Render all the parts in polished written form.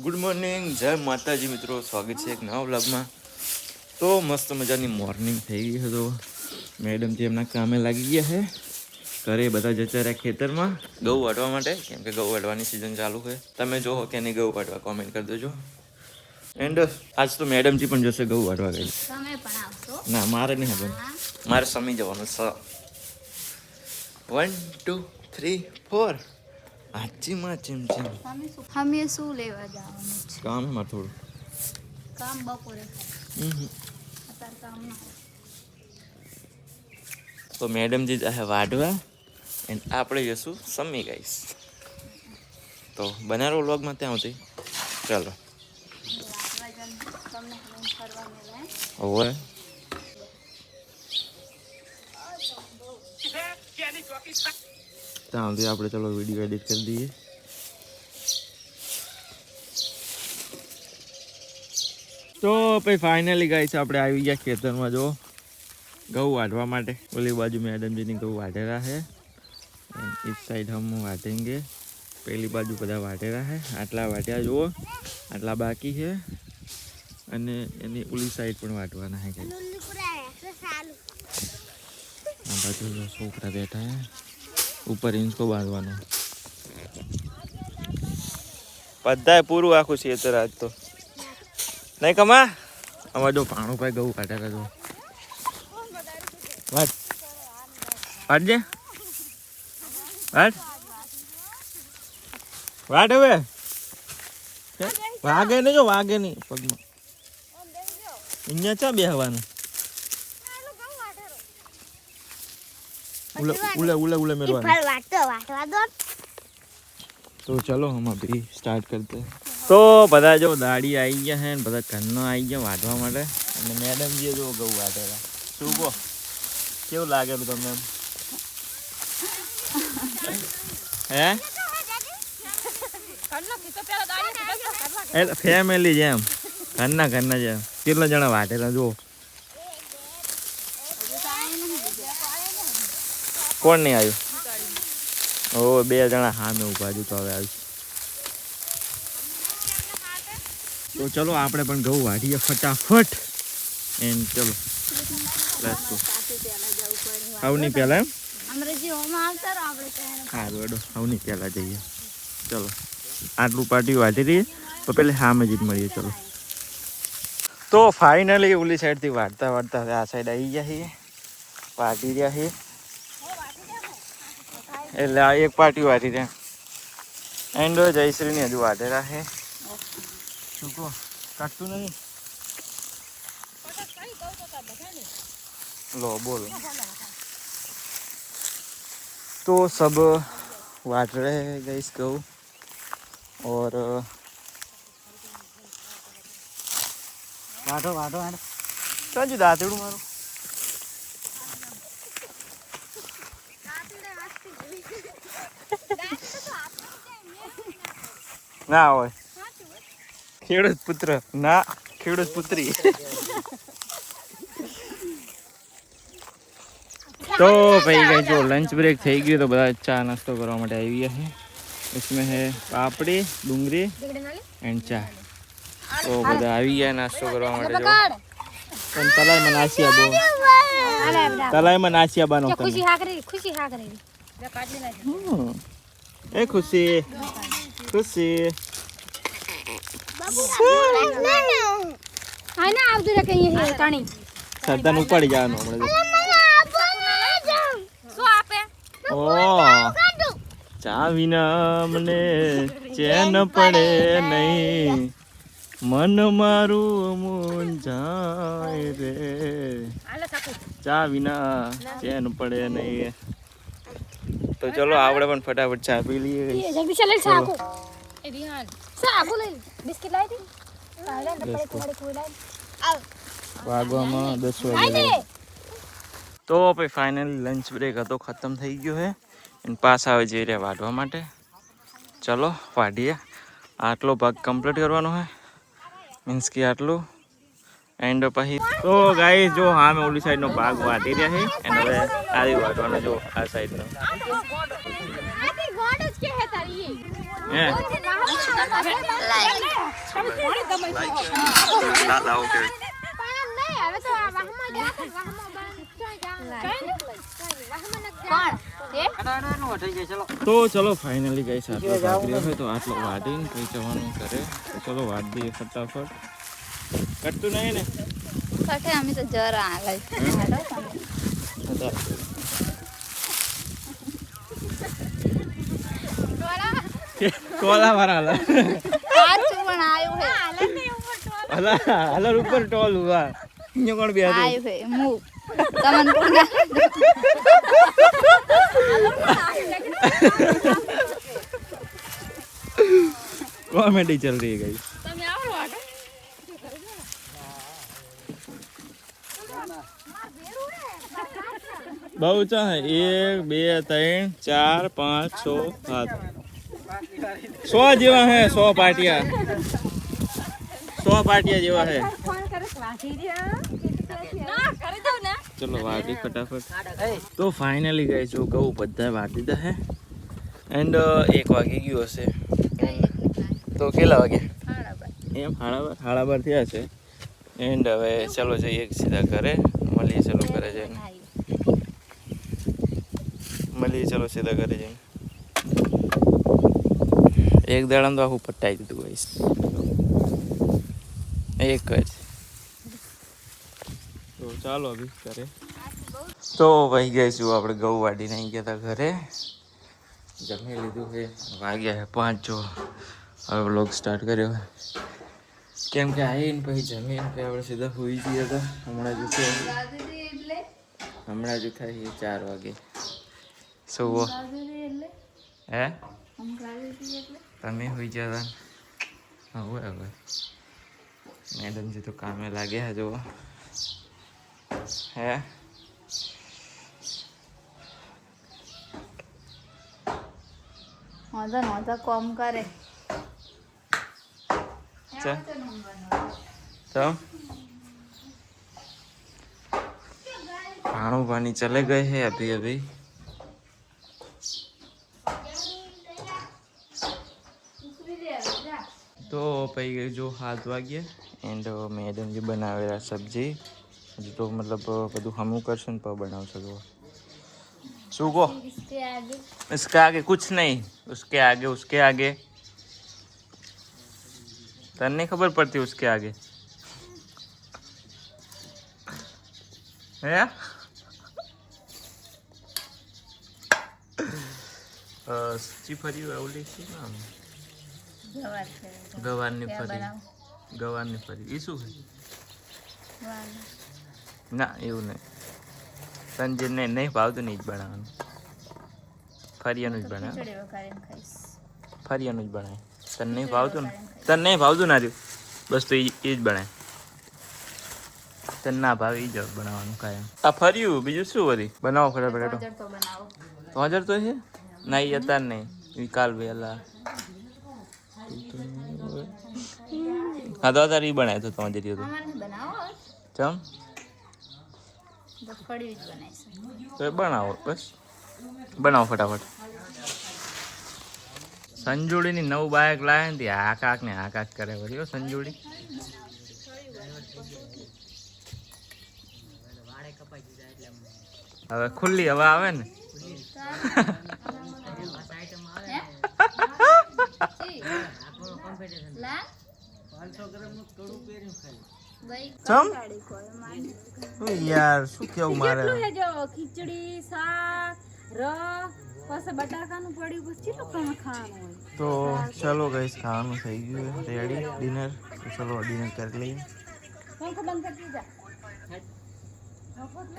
Good morning, જય માતાજી મિત્રો. સ્વાગત છે એક નવા વ્લોગમાં. તો મસ્ત મજાની મોર્નિંગ થઈ ગઈ હતો. મેડમજી એમના કામે લાગી ગયા છે. ઘરે બધા જતા રહ્યા ખેતરમાં ઘઉં વાટવા માટે, કેમ કે ઘઉં વાટવાની સિઝન ચાલુ છે. તમે જો કે નહીં ઘઉં વાટવા, કોમેન્ટ કરી દેજો. એન્ડ આજ તો મેડમજી પણ જશે ઘઉં વાટવા. ગઈ ના, મારે નહીં હવે, મારે સમી જવાનું છે. 1 2 3 4 આચીમાં ચમચમ. અમે શું લેવા જવાનું છે? કામ એમાં થોડું કામ બપોરે અત્યારે કામ ના. તો મેડમજી જાહે વાઢવા એન્ડ આપણે જશું સમી ગાઈસ. તો બનારો વ્લોગમાં ત્યાં સુધી ચાલો. ઓવે ત્યાં સુધી આપણે ચલો વિડીયો એડિટ કરી દઈએ. તો પછી ફાઇનલી ગાઈસ આપણે આવી ગયા ખેતરમાં. જો ઘઉં વાઢવા માટે ઓલી બાજુ મેડમજીની ઘઉં વાઢેલા है. इस साइड हम वाटेंगे. पहली बाजू બધા વાઢેલા है. આટલા વાટ્યા જુઓ, આટલા બાકી છે અને એની ઓલી સાઈડ પણ વાટવાના है. આ બાજુ છોકરા બેઠા है. ऊपर इनको બાંધવાનો. બધાય પૂરું આખું ખેતર આજ તો નહીં કમા. આમાં જો પાણું ભાઈ ઘઉં કાઢેલા જો. વાટ વાટજે, વાટ વાટ. હવે વાગે ને, જો વાગે નહીં પગમાં. અહીંયા ચા બેહવાનું. उले मेरवाना. तो चलो हम अभी स्टार्ट करते हैं. तो બધા જો દાડી આવી ગયા है, બધા ઘરનો આવી ગયા વાઢવા માટે. અને મેડમજીએ જો ઘઉં વાઢેલા. શું કહો, કેવું લાગેલું તમને એમ? હે એટલે ફેમિલી જેમ, ઘરના જેમ. કેટલા જણા વાઢેલા જો. કોણ નહીં આવ્યું? ઓ 2 જણા સામે ઉભા જ તો હવે આવી. તો ચલો આપણે પણ ઘઉં વાઢીએ ફટાફટ. એન્ડ ચલો લેટ્સ ગો. આવની પહેલા એમ સારું હેડો, આવની પહેલા જઈએ. ચલો આટલું પાટી વાઢી દઈએ તો પેલે સામે જ મળીએ. ચલો તો ફાઇનલી ઓલી સાઈડથી વાઢતા વાઢતા આ સાઈડ આવી ગયા છીએ. વાઢી રહ્યા છીએ એટલે આ એક પાટી વાઢી રહ્યા. એન્ડ જયશ્રીની હજુ વાઢેલા છે. શું કહો, કાટતું નહીં? लो बोलो. तो सब वाट रहे हैं गाइस गऊ. और वाटो वाटो वाटो काजू दातेड़ू मारो. ना होय खेडूत पुत्र ना खेडूत पुत्री. तो भाई गई जो लंच ब्रेक થઈ ગયો તો બધા ચા નાસ્તો કરવા માટે આવી ગયા છે. इसमें है पापड़ी, डूंगरी एंड चा. તો બધા આવી ગયા નાસ્તો કરવા માટે. જો પણ તલાઈમાં નાસિયા બો, તલાઈમાં નાસિયા બાનો ખુશી હાકરી કાઢી નાખી. એ ખુશી ખુશી આના આવતું રે કઈ હે તાણી સરદાન ઉપાડી જવાનું હમણાં. ઓ ચા વિના મને ચેન પડે નહીં, મન મારું મૂંઝાય રે. ચા વિના ચેન પડે નહીં. તો ચલો આપણે પણ ફટાફટ ચા પી લઈએ. વાગવામાં 10 વાગે. તો પછી ફાઇનલી લંચ બ્રેક હતો, ખતમ થઈ ગયો છે. અને પાસ આવે જઈ રહ્યા વાઢવા માટે. ચલો વાઢીએ. આટલો ભાગ કમ્પ્લીટ કરવાનો છે, મીન્સ કે આટલું. એન્ડ પછી તો ગાઈસ જો હા મેં ઓલી સાઈડનો ભાગ વાઢી રહ્યા છે. અને હવે આવી વાઢવાનો જો આ સાઈડનો. હે લાવો કે તો ચલો ફાઇનલી ગઈ આટલો ભાગર્યો હોય તો આટલો વાટીને કઈ જવાનું કરે તો ચલો વાટ દઈએ ફટાફટ કટતું નહીં ને કટે અમે તો જરા આગળ ટોલા વાળા આચું પણ આયું હે હલર ઉપર ટોલ હુવા અહીંયા કોણ બે આયું હે મુ તમને કોણ कॉमेडी चल रही है गाइस बहुत ऊंचा है 1 2 3 4 5 6 7 100 जेवा है 100 पार्टिया 100 पार्टिया जेवा है चलो वाटी फटाफट तो फाइनली गए जो गऊ બધા વાટી દીધા હે એન્ડ 1 વાગી ગયો હશે તો કેટલા વાગ્યા એમ હાડા બાર થયા છે એન્ડ હવે ચાલો જઈએ સીધા ઘરે મળીએ ચાલો ઘરે જઈને ચલો સીધા ઘરે જઈને એક દાડામાં તો આખું પટાઈ દીધું ગાઈસ એક જ તો ચાલો અભી ઘરે તો ભાઈ ગઈ છું આપણે ઘઉં વાડીને આવી ગયા હતા ઘરે જમી લીધું છે વાગ્યા છે 5 જો હવે વ્લોગ સ્ટાર્ટ કર્યો કેમ કે આવીને પછી જમીને પછી આપણે સીધા સુઈ ગયા હતા હમણાં જ થાય 4 વાગે સુવો હે તમે સુઈ ગયા હતા હવે મેડમજી તો કામે લાગ્યા જો હે નોંધા કોમ કરે तो खानों पानी चले गए हैं अभी अभी तो पै गई जो 7 वागे एंड मैडम जी बनावेला सब्जी तो मतलब બધું હમું કરશે ને પર બનાવ શકો શું કહો इसके आगे कुछ नहीं उसके आगे तन नहीं खबर पड़ती उसके आगे है સચ્ચી ફરી ઓલી શું નામ ગવારની ફરી એ શું છે ના એવું નહીં તને જે નહીં ભાવતું નહીં જ બનાવવાનું ફરિયાનું જ બનાવ ફરિયાનું જ બનાવે તને નહીં ભાવતું ના રહ્યું બસ તો એ જ બનાય તને ના ભાવે એ જ બનાવવાનું કાયમ આ ફર્યું બીજું શું વળી બનાવો ફટાફટ તો હાજર તો છે ના એ અત્યારે નહીં કાલ વહેલા હા તો અત્યારે એ બનાય તો તમારે જરી હતું ચમ તો એ બનાવો બસ બનાવો ફટાફટ સંજોડીની નવું બાઇક લાવે ને આકાક ને આકાક કરે વળી સંજોડી હવે ખુલ્લી હવા આવે ને યાર શું કેવું મારે ખીચડી શાક બટાકાનું પડ્યું પછી ખાવાનું હોય તો ચલો ગાઈસ ખાવાનું થઈ ગયું રેડી ડિનર તો ચલો ડિનર કરી લઈએ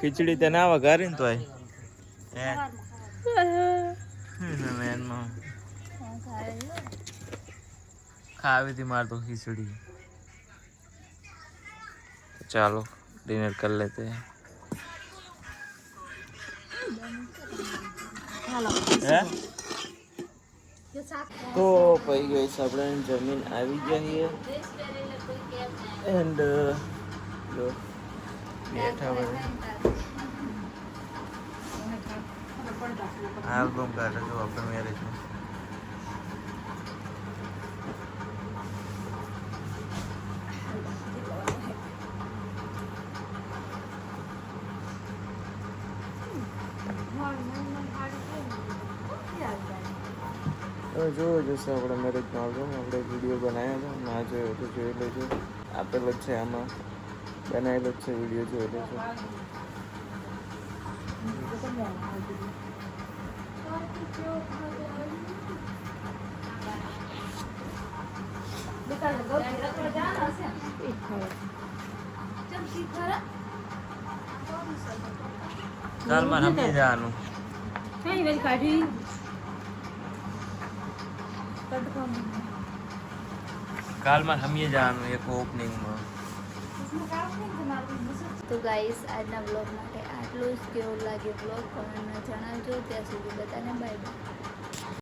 ખીચડી તે ના વઘારી ને તો ખાવી હતી મારે તો ખીચડી ચાલો डिनर कर लेते हैं तो पई गई આપણે જમીન આવી ગઈ એન્ડ જો બેઠા હોય આલ્બમ કાઢે જો આપણે મેરેજ જોવો જશે આપણે મેરેજનો આલ્બમ આપણે વિડીયો બનાવ્યા હતા ના જોયો તો જોઈ લેજો આપેલો જ છે આમાં બનાવેલો જ છે વિડીયો જોઈ લેજો ચાલ મારે સમજી જવાનું કાલ માં સમજી જવાનું એક ઓપનિંગમાં તો ગાઈસ આજના બ્લોગ માટે આટલું જ. કેવું લાગ્યું બ્લોગ કોમેન્ટમાં જણાવજો. ત્યાં સુધી બધાને બાય બાય.